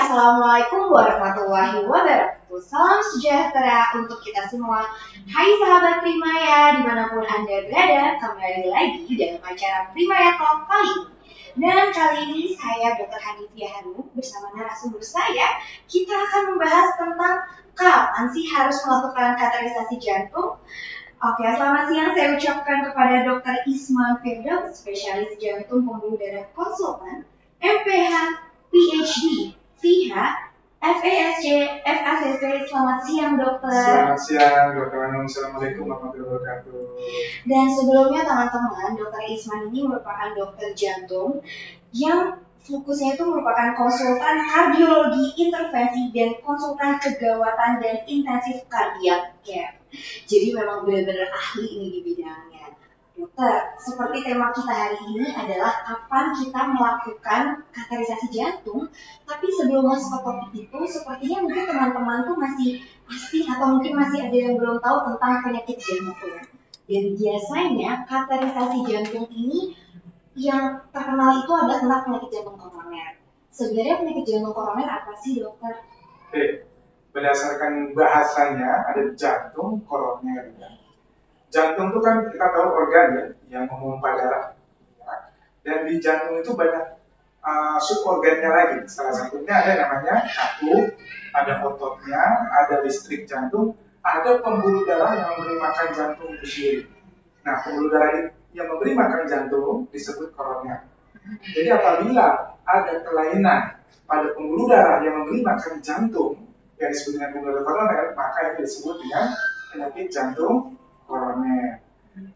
Assalamualaikum warahmatullahi wabarakatuh. Salam sejahtera untuk kita semua. Hai sahabat Primaya, dimanapun Anda berada, kembali lagi dalam acara Primaya Talk kali ini. Dan kali ini saya Dr. Hanifia Hanum bersama narasumber saya, kita akan membahas tentang kapan sih harus melakukan kateterisasi jantung. Oke, selamat siang saya ucapkan kepada Dr. Isman Firdaus, spesialis jantung pembuluh darah konsultan, MPH, PhD, FIH, FASC, FACC. Selamat siang dokter. Selamat siang Dr. Hanum. Assalamualaikum warahmatullahi wabarakatuh. Dan sebelumnya teman-teman, Dr. Isman ini merupakan dokter jantung yang fokusnya itu merupakan konsultan kardiologi, intervensi, dan konsultan kegawatan dan intensif kardiak care. Jadi memang benar-benar ahli ini di bidangnya. Dokter, seperti tema kita hari ini adalah kapan kita melakukan kateterisasi jantung. Tapi sebelum masuk ke topik itu, sepertinya mungkin teman-teman tuh masih asing atau mungkin masih ada yang belum tahu tentang penyakit jantung. Dan biasanya kateterisasi jantung ini yang terkenal itu adalah tentang penyakit jantung koroner. Sebenarnya penyakit jantung koroner apa sih dokter? Oke, berdasarkan bahasanya ada jantung koroner. Jantung itu kan kita tahu organ ya, yang memompa darah. Ya. Dan di jantung itu banyak suborgannya lagi. Salah satunya ada namanya jantung, ada ototnya, ada listrik jantung, ada pembuluh darah yang memberi makan jantung itu sendiri. Nah, pembuluh darah yang memberi makan jantung disebut koroner. Jadi apabila ada kelainan pada pembuluh darah yang memberi makan jantung yang disebut dengan pembuluh darah koroner, maka itu disebut dengan penyakit jantung koroner.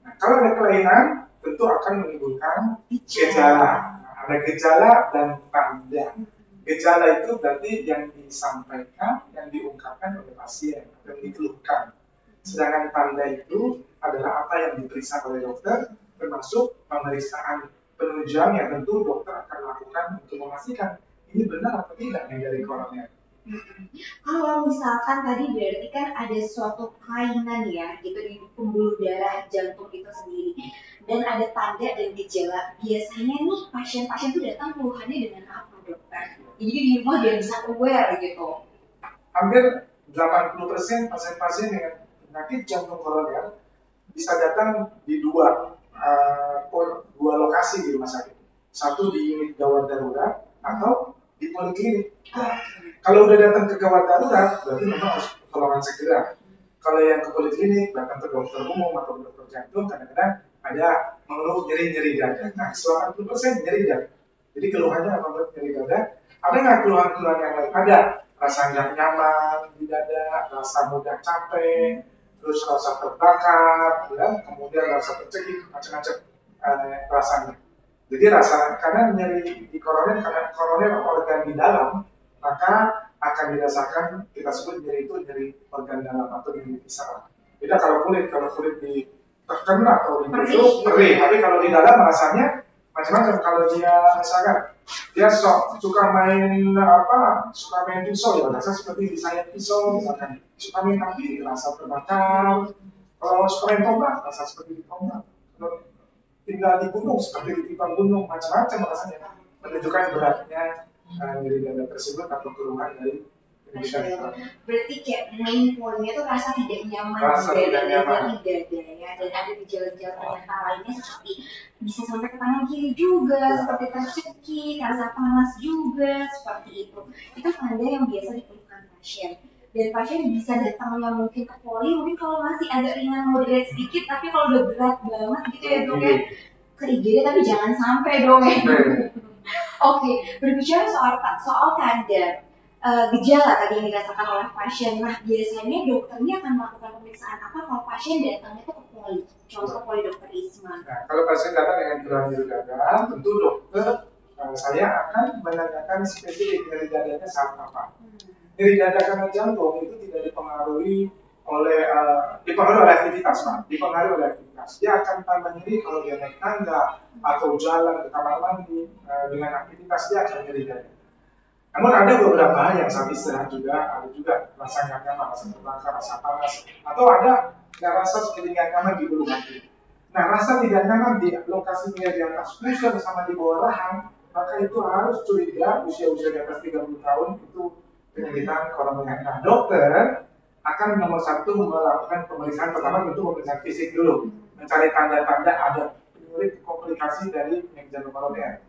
Nah, kalau ada kelainan, tentu akan menimbulkan gejala. Nah, ada gejala dan tanda. Gejala itu berarti yang disampaikan, yang diungkapkan oleh pasien, yang dikeluhkan. Sedangkan tanda itu adalah apa yang diperiksa oleh dokter, termasuk pemeriksaan penunjang yang tentu dokter akan lakukan untuk memastikan ini benar atau tidak dari koroner. Kalau misalkan tadi berarti kan ada suatu kelainan ya gitu di pembuluh darah jantung itu sendiri dan ada tanda dan gejala. Biasanya nih pasien-pasien itu datang keluhannya dengan apa dokter? Jadi di rumah dia bisa aware gitu. Hampir 80% pasien-pasien dengan penyakit jantung koroner bisa datang di dua lokasi di rumah sakit. Satu di unit gawat darurat atau di poliklinik. Kalau udah datang ke gawat darurat, berarti memang harus pertolongan segera. Kalau yang ke poliklinik, datang ke dokter umum atau dokter jantung, kadang-kadang ada mengeluh nyeri-nyeri dada. Nah, 80% nyeri dada. Jadi keluhannya apa nyeri dada? Ada nggak keluhan-keluhan yang lain? Ada. Rasa nggak nyaman di dada, rasa mudah capek, terus rasa terbakar, dan kemudian rasa tercekik, macam-macam rasanya. Jadi rasa karena nyeri di koroner, karena koroner organ di dalam, maka akan dirasakan kita sebut nyeri itu nyeri organ dalam atau nyeri saraf. Beda kalau kulit ditekan atau ditusuk perih, tapi kalau di dalam rasanya macam-macam. Kalau dia misalkan dia suka main pisau ya, rasa seperti disayat pisau misalkan. Suka main api, rasa terbakar. Kalau suka main tombak, rasa seperti ditombak. Tinggal di gunung seperti di tipe gunung, macam-macam rasanya, menunjukkan beratnya nyeri dada tersebut atau keluhan dari pendidikan. Berarti kayak main poinnya tuh rasa tidak nyaman di dada ya, dan ada gejala-gejala ternyata lainnya seperti bisa sampai ke tangan kiri juga, seperti tercekik, rasa panas juga, seperti itu. Itu tanda yang biasa dikeluhkan pasien. Dan pasien bisa datangnya mungkin ke poli, mungkin kalau masih agak ringan moderate sedikit, tapi kalau udah berat banget gitu ya dok ya, ke IGD, tapi jangan sampai dong ya. Oke, berbicara soal tanda gejala tadi yang dirasakan oleh pasien, nah biasanya dokternya akan melakukan pemeriksaan apa kalau pasien datangnya tuh ke poli? Contoh poli dokter Isman. Nah, kalau pasien datang dengan keluhan nyeri dada, tentu dokter saya akan menanyakan spesifik nyeri dadanya saat apa. Nyeri dada karena jantung itu tidak dipengaruhi oleh aktivitas, Pak. Dipengaruhi oleh aktivitas. Dia akan tambah nyeri kalau dia naik tangga atau jalan ke kamar mandi dengan aktivitas, dia akan nyeri dada. Namun ada beberapa yang saat istirahat juga ada juga rasa nggak nyaman, rasa terbakar, rasa panas, atau ada nggak rasa seperti nggak nyaman di ulu hati. Nah, rasa tidak nyaman di lokasi di atas pusar sama di bawah rahang maka itu harus curiga usia-usia di atas 30 tahun itu penyakit koroner. Nah, dokter akan nomor satu melakukan pemeriksaan pertama tentu pemeriksaan fisik dulu, mencari tanda-tanda ada komplikasi dari penyakit jantung koroner.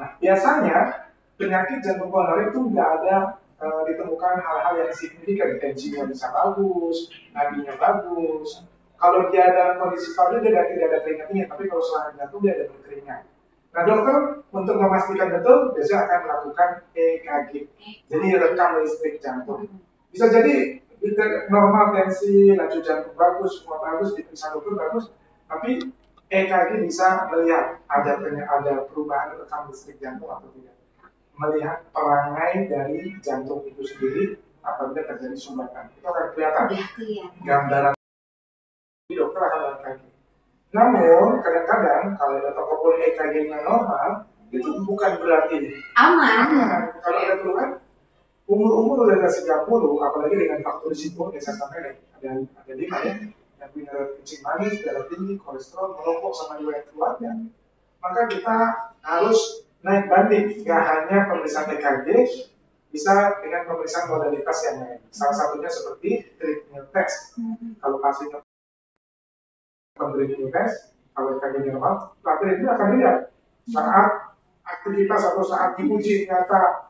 Nah, biasanya penyakit jantung koroner itu nggak ada ditemukan hal-hal yang signifikan, tensinya bisa bagus, nadinya bagus. Kalau dia dalam kondisi stabil dia tidak ada keringatnya, tapi kalau serangan jantung dia ada berkeringat. Nah, dokter untuk memastikan betul biasanya akan melakukan EKG, jadi rekam listrik jantung. Bisa jadi normal tensi, laju jantung bagus, semua bagus, diperiksa dokter bagus, tapi EKG bisa melihat ada perubahan rekam listrik jantung atau tidak. Melihat perangai dari jantung itu sendiri apabila terjadi sumbatan. Itu akan kelihatan gambaran. Dokter akan melakukan. Namun kadang-kadang kalau dokter pun EKG-nya normal, itu bukan berarti aman. Kalau ada keluhan, umur udah 30, apalagi dengan faktor risiko yang saya sampaikan ada 5 ya, yang punya kencing manis, darah tinggi, kolesterol, merokok sama riwayat keluarga, maka kita harus naik banding, nggak hanya pemeriksaan EKG, bisa dengan pemeriksaan modalitas yang lain. Salah satunya seperti treadmill test. Kalau pasiennya treadmill test, kalau EKG normal, treadmill akan dilihat saat aktivitas atau saat diuji ternyata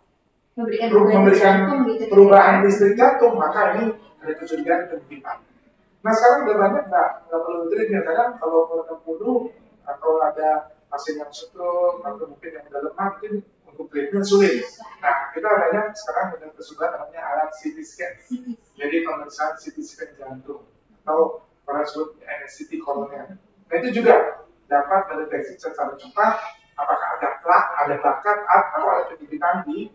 memberikan perubahan listrik jantung, maka ini ada kecurigaan penyempitan. Nah, sekarang udah banyak nggak perlu treadmill, kadang kalau orang 60 atau ada pasien yang stroke atau mungkin yang udah lemah, mungkin untuk treatment sulit. Nah, kita banyak sekarang dengan kesukaan namanya alat CT scan. Jadi pemeriksaan CT scan jantung atau orang sebut CT koroner. Nah, itu juga dapat mendeteksi secara cepat apakah ada plakat atau ada penyempitan di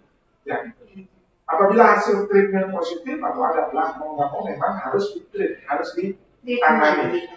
jantung. Apabila hasil treatment positif atau ada plak, mau nggak mau memang harus ditreat, harus ditangani,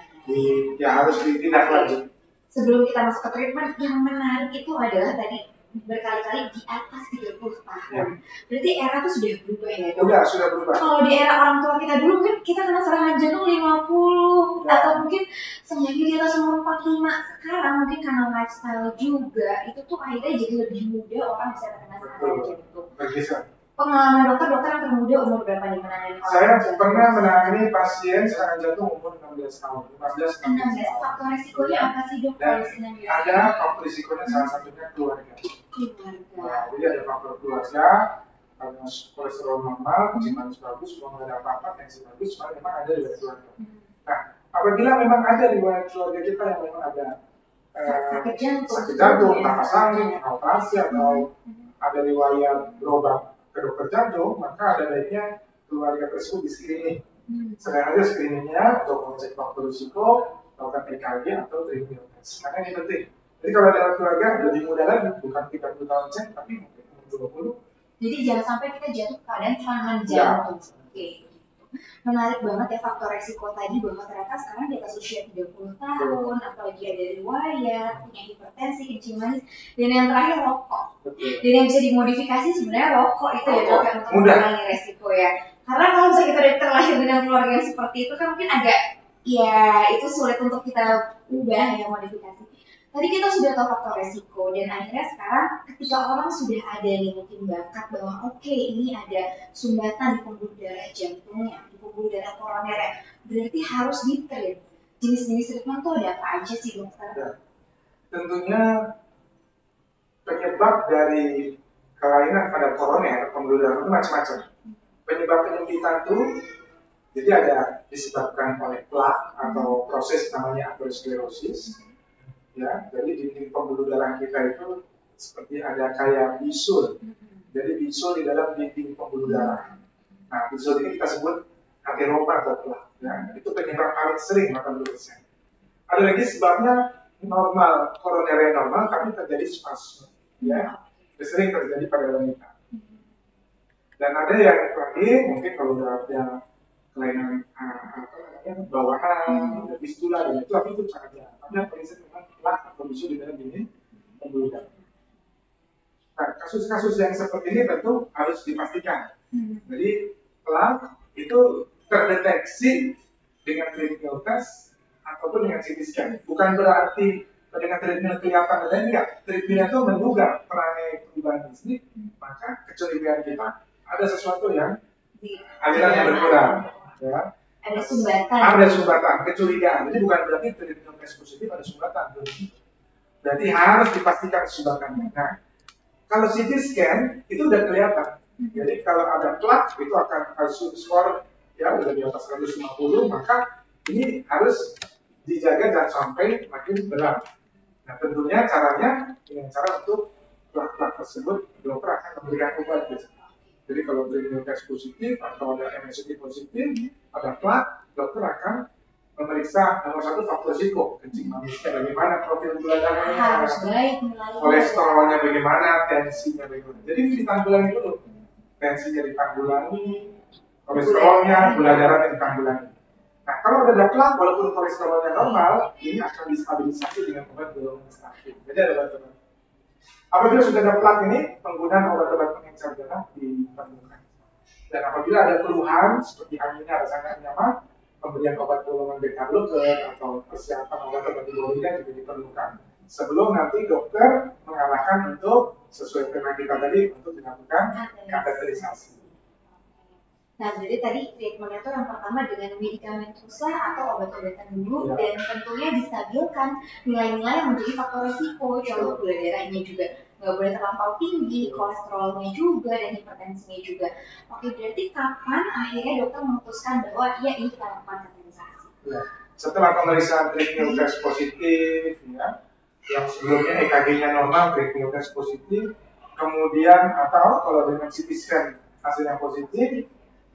harus ditindaklanjuti. Sebelum kita masuk ke treatment, yang menarik itu adalah tadi berkali-kali di atas 30 tahun. Ya. Berarti era itu sudah berubah ya, dok? Sudah berubah. Kalau di era orang tua kita dulu kan kita kena serangan jantung 50 ya. Atau mungkin semakin di atas umur 45. Sekarang mungkin karena lifestyle juga, itu tuh akhirnya jadi lebih mudah orang bisa terkena serangan jantung. Bergeser. Pengalaman dokter yang termuda umur berapa nih menangani? Saya pernah menangani pasien serangan jantung umur 16 tahun, 16 tahun. Faktor resikonya apa sih, dok? Ada faktor resikonya salah satunya keluarga. Nah, jadi ada faktor keluarga, karena kolesterol normal, kencing manis bagus, semua nggak ada apa-apa, tensi bagus, cuma memang ada riwayat keluarga. Nah, apabila memang ada riwayat keluarga kita yang memang ada sakit jantung, napas angin, operasi atau ada riwayat berobat ke dokter jantung, maka ada baiknya keluarga tersebut di screening. Sedang aja screeningnya untuk mengecek faktor risiko, melakukan EKG atau treadmill test. Karena ini penting. Jadi kalau dalam keluarga lebih mudah lagi, bukan 30 tahun cek, tapi mungkin umur 20. Jadi jangan sampai kita jatuh ke keadaan serangan jantung. Oke. Menarik banget ya faktor resiko tadi bahwa ternyata sekarang di atas usia 30 tahun, apalagi ada riwayat, punya hipertensi, kencing manis, dan yang terakhir rokok. Dan yang bisa dimodifikasi sebenarnya rokok itu ya dok yang untuk mengurangi resiko ya. Karena kalau misalnya kita udah terlahir dengan keluarga yang seperti itu kan mungkin agak ya itu sulit untuk kita ubah ya modifikasi. Tadi kita sudah tahu faktor resiko dan akhirnya sekarang ketika orang sudah ada nih mungkin bakat bahwa oke, ini ada sumbatan di pembuluh darah jantungnya, di pembuluh darah koronernya, berarti harus di-treat. Jenis-jenis treatment itu ada apa aja sih dokter? Ya. Tentunya penyebab dari kelainan pada koroner, pembuluh darah itu macam-macam. Penyebab penyempitan itu jadi ada disebabkan oleh plak atau proses namanya aterosklerosis. Ya, jadi dinding pembuluh darah kita itu seperti ada kayak bisul. Jadi bisul di dalam dinding pembuluh darah. Nah, bisul ini kita sebut ateropa atau plak. Ya, itu penyebab paling sering 80%. Ada lagi sebabnya normal, koroner normal, tapi terjadi spasme. Ya, sering terjadi pada wanita. Dan ada yang terakhir, mungkin kalau udah ada kelainan bawaan, ada fistula dan itu sangat jarang. Tapi yang paling sering memang plak atau bisul di dalam dinding pembuluh darah. Nah, kasus-kasus yang seperti ini tentu harus dipastikan. Jadi plak itu terdeteksi dengan treadmill test ataupun dengan CT scan. Bukan berarti Dengan treadmill kelihatan ada enggak? Treadmill itu menduga perangai perubahan listrik, maka kecurigaan kita ada sesuatu yang aliran yang berkurang. Ya. Ada sumbatan. Ada sumbatan, kecurigaan. Jadi bukan berarti treadmill tes positif ada sumbatan. Berarti harus dipastikan sumbatannya. Nah, kalau CT scan itu udah kelihatan. Jadi kalau ada plak itu akan skor ya udah di atas 150, maka ini harus dijaga jangan sampai makin berat. Nah, tentunya caranya dengan cara untuk plak-plak tersebut dokter akan memberikan obat. Jadi kalau treadmill test positif atau ada MSG positif, ada plak, dokter akan memeriksa nomor satu faktor risiko, kencing manisnya bagaimana, profil gula darahnya, kolesterolnya bagaimana, tensinya bagaimana. Jadi ditanggulangi dulu, tensinya ditanggulangi, kolesterolnya, gula darahnya ditanggulangi. Nah kalau ada plak, walaupun kolesterolnya normal, ini akan distabilisasi dengan obat golongan stabil. Jadi ada obat-obat. Apabila sudah ada plak ini, penggunaan obat-obat pengencer darah diperlukan. Dan apabila ada keluhan seperti anginnya rasanya nyaman, pemberian obat golongan beta blocker atau persiapan obat-obat tiroida juga diperlukan. Sebelum nanti dokter mengarahkan untuk sesuai tema kita tadi untuk dilakukan kateterisasi. Nah, jadi tadi treatment itu yang pertama dengan medikamentosa atau obat-obatan dulu, dan tentunya distabilkan nilai-nilai yang menjadi faktor risiko, contoh gula darahnya juga nggak boleh terlampau tinggi, kolesterolnya juga, dan hipertensinya juga. Oke, berarti kapan akhirnya dokter memutuskan bahwa iya ini kita lakukan kateterisasi? Ya. Setelah pemeriksaan treadmill test positif, ya, yang sebelumnya EKG-nya normal, treadmill test positif, kemudian atau kalau dengan CT scan hasilnya positif,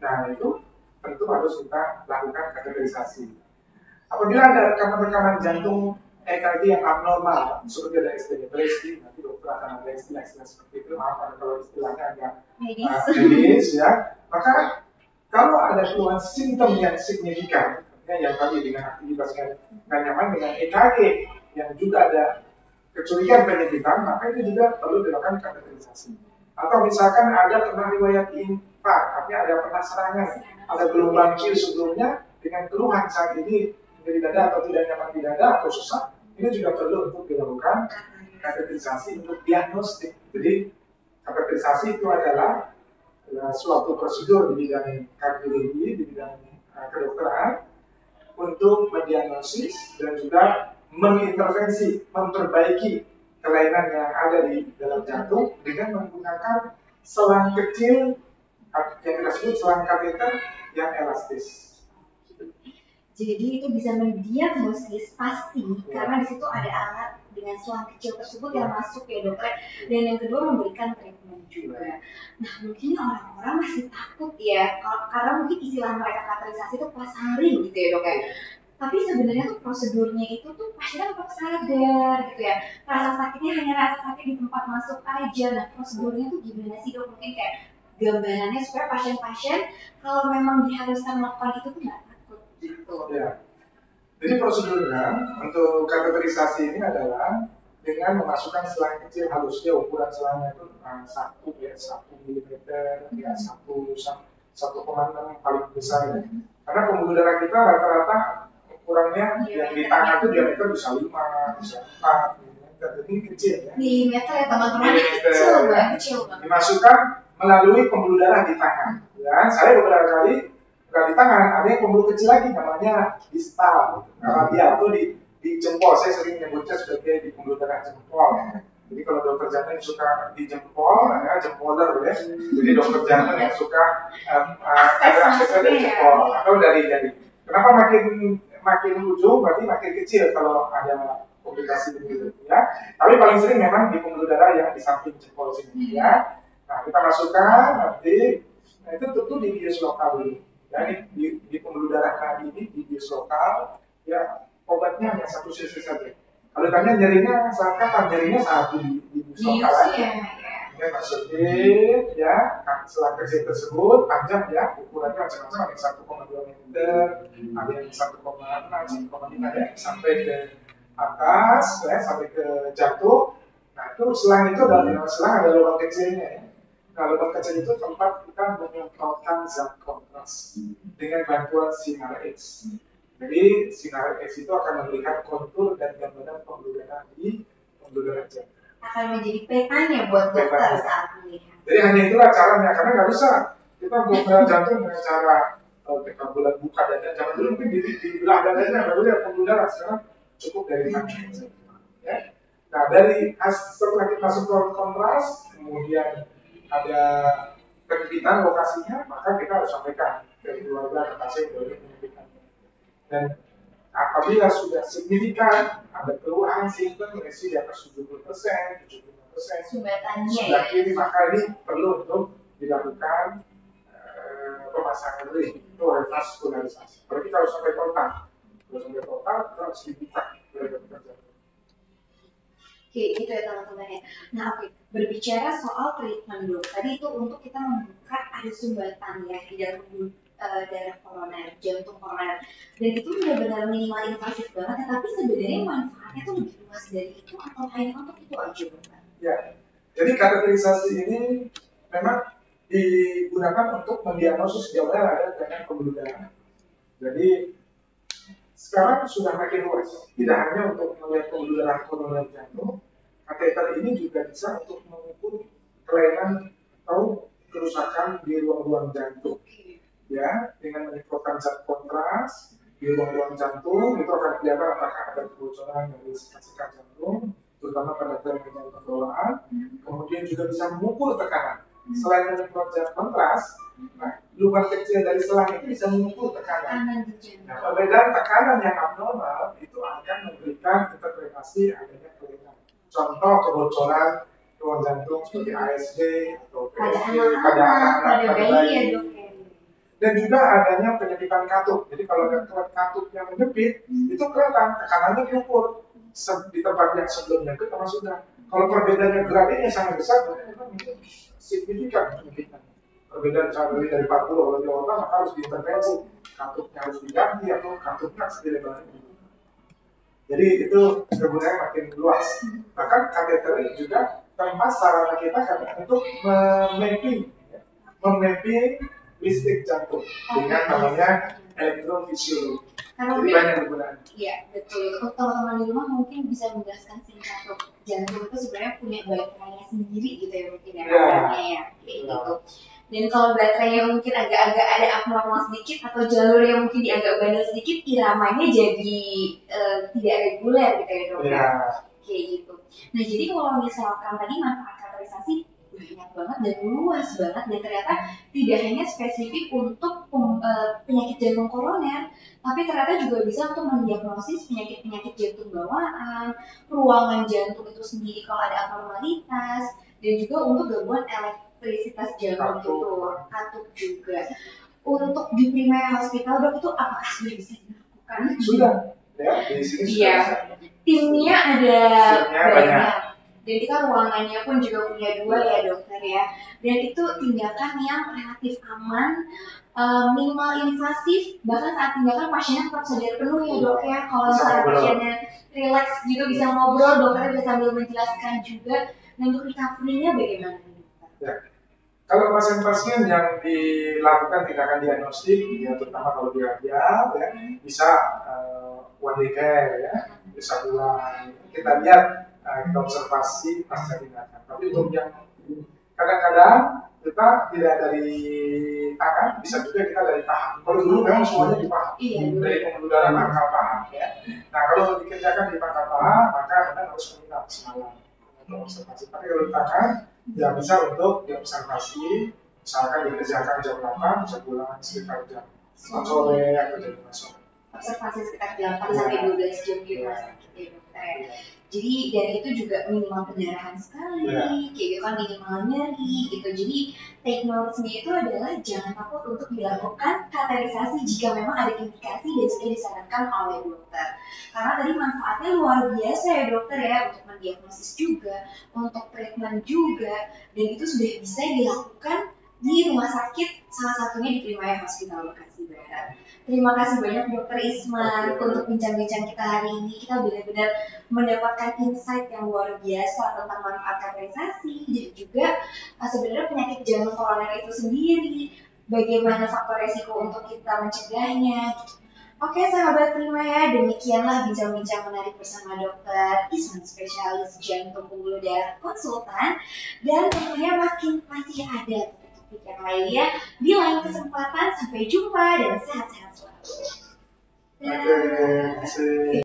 nah itu tentu harus kita lakukan kateterisasi. Apabila ada rekaman-rekaman jantung EKG yang abnormal, seperti ada istilah depresi, nanti dokter akan ada istilah-istilah seperti itu, maaf kalau istilahnya agak medis, ya. Maka kalau ada keluhan simptom yang signifikan, yang tadi dengan aktivitasnya nggak nyaman dengan EKG yang juga ada kecurigaan penyidikan, maka itu juga perlu dilakukan kateterisasi. Atau misalkan ada pernah riwayat infak, artinya ada pernah serangan, ada gelombang Q sebelumnya dengan keluhan saat ini di dada atau tidak nyaman di dada atau susah, ini juga perlu untuk dilakukan kateterisasi untuk diagnostik. Jadi kateterisasi itu adalah suatu prosedur di bidang kardiologi, di bidang kedokteran untuk mendiagnosis dan juga mengintervensi, memperbaiki kelainan yang ada di dalam jantung dengan menggunakan selang kecil yang kita sebut selang kateter yang elastis. Jadi itu bisa mendiagnosis pasti karena di situ ada alat dengan selang kecil tersebut yang masuk ya dokter. Dan yang kedua memberikan treatment juga. Nah mungkin orang-orang masih takut ya karena mungkin istilah mereka kateterisasi itu pasang ring gitu ya dok ya. Tapi sebenarnya tuh prosedurnya itu tuh pasien tetap sadar gitu ya. Rasa sakitnya hanya rasa sakit di tempat masuk aja. Nah prosedurnya tuh gimana sih dok? Mungkin kayak gambarannya supaya pasien-pasien kalau memang diharuskan melakukan itu tuh nggak takut gitu. Ya. Jadi prosedurnya untuk kateterisasi ini adalah dengan memasukkan selang kecil halusnya, ukuran selangnya itu 1 milimeter, ya 1,6 paling besar ya. Karena pembuluh darah kita rata-rata ukurannya yang di tangan itu diameter bisa 5, bisa 4 milimeter, jadi kecil ya. Milimeter ya teman-teman, kecil banget. Dimasukkan melalui pembuluh darah di tangan. Ya, saya beberapa kali di tangan ada yang pembuluh kecil lagi namanya distal, radial itu di jempol. Saya sering menyebutnya sebagai di pembuluh darah jempol. Ya. Jadi kalau dokter jantung suka di jempol, ya jempoler ya. Jadi dokter jantung yang suka ada aksesnya dari jempol atau dari jari. Kenapa makin ujung berarti makin kecil kalau ada komplikasi begitu ya. Tapi paling sering memang di pembuluh darah yang di samping jempol sini ya. Nah kita masukkan nanti, nah itu tentu dibius lokal dulu. Ya, di pembuluh darah nadi ini dibius lokal, ya obatnya hanya 1 cc saja. Kalau ditanya nyerinya saat kapan, nyerinya saat dibius lokal aja. Ya masukin, ya selang kecil tersebut panjang ya, ukurannya macam-macam, ada yang 1,2 meter, ada yang 1,6, 1,5 ya, sampai ke atas, ya, sampai ke jantung. Nah itu selang itu adalah selang ada lubang kecilnya ya. Nah, lubang kecil itu tempat kita menyemprotkan zat kontras dengan bantuan sinar X. Jadi sinar X itu akan memberikan kontur dan gambaran pembuluh darah di pembuluh darah jantung. Akan menjadi petanya buat dokter saat melihat. Jadi hanya itulah caranya, karena nggak bisa kita bedah jantung dengan cara kita bulan buka dada. Jangan dulu mungkin di belah dadanya baru lihat pembuluh darah. Sekarang cukup dari tangan. Ya. Nah dari setelah kita support kontras, kemudian ada penyempitan lokasinya, maka kita harus sampaikan ke keluarga, ke pasien dari penyempitan. Dan apabila sudah signifikan, ada keluhan simptom lesi di atas 70%, 75%, sudah kini maka ini perlu untuk dilakukan pemasangan ring itu revaskularisasi. Berarti kalau sampai total, kita harus dibuka oleh dokter jantung. Oke, itu ya teman-teman ya. Nah, oke, berbicara soal treatment dok, tadi itu untuk kita membuka ada sumbatan ya di dalam darah koroner, jantung koroner, dan itu benar-benar minimal invasif banget, tapi sebenarnya manfaatnya tuh lebih luas dari itu atau hanya untuk itu aja dokter? Ya, jadi kateterisasi ini memang digunakan untuk mendiagnosis jauhnya ada dengan pembuluh darah. Jadi sekarang sudah makin luas, tidak hanya untuk melihat pembuluh darah koroner jantung, kateter ini juga bisa untuk mengukur kelainan atau kerusakan di ruang-ruang jantung. Ya, dengan menyemprotkan zat kontras di ruang-ruang jantung itu akan kelihatan apakah ada kebocoran dari sikat jantung, terutama pada kelainan pembawaan. Kemudian juga bisa mengukur tekanan. Selain menyemprot zat kontras, nah, lubang kecil dari selang itu bisa mengukur tekanan. Nah, perbedaan tekanan yang abnormal itu akan memberikan interpretasi adanya kelainan. Contoh kebocoran ruang jantung seperti ASD atau PSD pada anak-anak, pada bayi. Dan juga adanya penyempitan katup. Jadi kalau ada katup yang menyempit, itu kelihatan tekanannya diukur di tempat yang sebelumnya itu sama sudah. Kalau perbedaannya gradiennya sangat besar, berarti memang itu signifikan penyempitan. Perbedaan dari 40 kalau di orang maka harus diintervensi. Katupnya harus diganti atau katupnya harus dilebarkan. Jadi itu kegunaannya makin luas. Bahkan kateter ini juga tempat sarana kita untuk memapping listrik jantung dengan namanya elektrofisiologi. Jadi banyak kegunaan. Iya betul. Untuk teman-teman di rumah mungkin bisa menjelaskan singkat dok. Jantung itu sebenarnya punya baterainya sendiri gitu ya mungkin ya. Ya. Gitu. Dan kalau baterainya mungkin agak-agak ada abnormal sedikit atau jalur yang mungkin agak bandel sedikit, iramanya jadi tidak reguler gitu ya dok. Ya. Kayak gitu. Nah jadi kalau misalkan tadi manfaat kateterisasi banyak banget dan luas banget, dan ternyata tidak hanya spesifik untuk penyakit jantung koroner, tapi ternyata juga bisa untuk mendiagnosis penyakit-penyakit jantung bawaan, ruangan jantung itu sendiri kalau ada abnormalitas, dan juga untuk gangguan elektrisitas jantung itu, katup juga. Untuk di Primaya Hospital dok itu apakah sudah bisa dilakukan? Sudah, ya di sini sudah. Timnya ada banyak. Dan kita ruangannya pun juga punya 2 ya dokter ya. Dan itu tindakan yang relatif aman, minimal invasif, bahkan saat tindakan pasiennya tetap sadar penuh ya dok ya. Kalau misalnya pasiennya relax gitu bisa ngobrol, dokternya bisa sambil menjelaskan juga. Dan untuk recovery-nya bagaimana? Ya. Kalau pasien-pasien yang dilakukan tindakan diagnostik, ya, terutama kalau di radial, ya, bisa one day care, ya, bisa pulang. Kita lihat kita observasi pasca tindakan. Tapi untuk yang kadang-kadang kita tidak dari tangan, bisa juga kita dari paha. Kalau dulu memang semuanya di paha, dari pembuluh darah pangkal paha. Ya. Nah kalau dikerjakan di pangkal paha, maka Anda harus menginap semalam untuk observasi. Tapi kalau di tangan, ya bisa untuk diobservasi, misalkan dikerjakan jam 8, bisa pulang sekitar jam 4 sore atau jam 5 sore. Observasi sekitar 8 sampai 12 jam di rumah sakit ya dokter. Jadi dan itu juga minimal pendarahan sekali, kayak gitu kan, minimal nyeri gitu. Jadi take notes-nya itu adalah jangan takut untuk dilakukan kateterisasi jika memang ada indikasi dan sudah disarankan oleh dokter. Karena tadi manfaatnya luar biasa ya dokter ya, untuk mendiagnosis juga, untuk treatment juga, dan itu sudah bisa dilakukan di rumah sakit, salah satunya di Primaya Hospital Bekasi Barat. Terima kasih banyak Dokter Isman untuk bincang-bincang kita hari ini. Kita benar-benar mendapatkan insight yang luar biasa tentang manfaat kateterisasi dan juga sebenarnya penyakit jantung koroner itu sendiri, bagaimana faktor resiko untuk kita mencegahnya. Oke sahabat Prima ya, demikianlah bincang-bincang menarik bersama Dokter Isman, spesialis jantung pembuluh darah konsultan, dan tentunya masih ada topik yang lainnya di lain kesempatan. Sampai jumpa dan sehat-sehat selalu. Oke, terima kasih.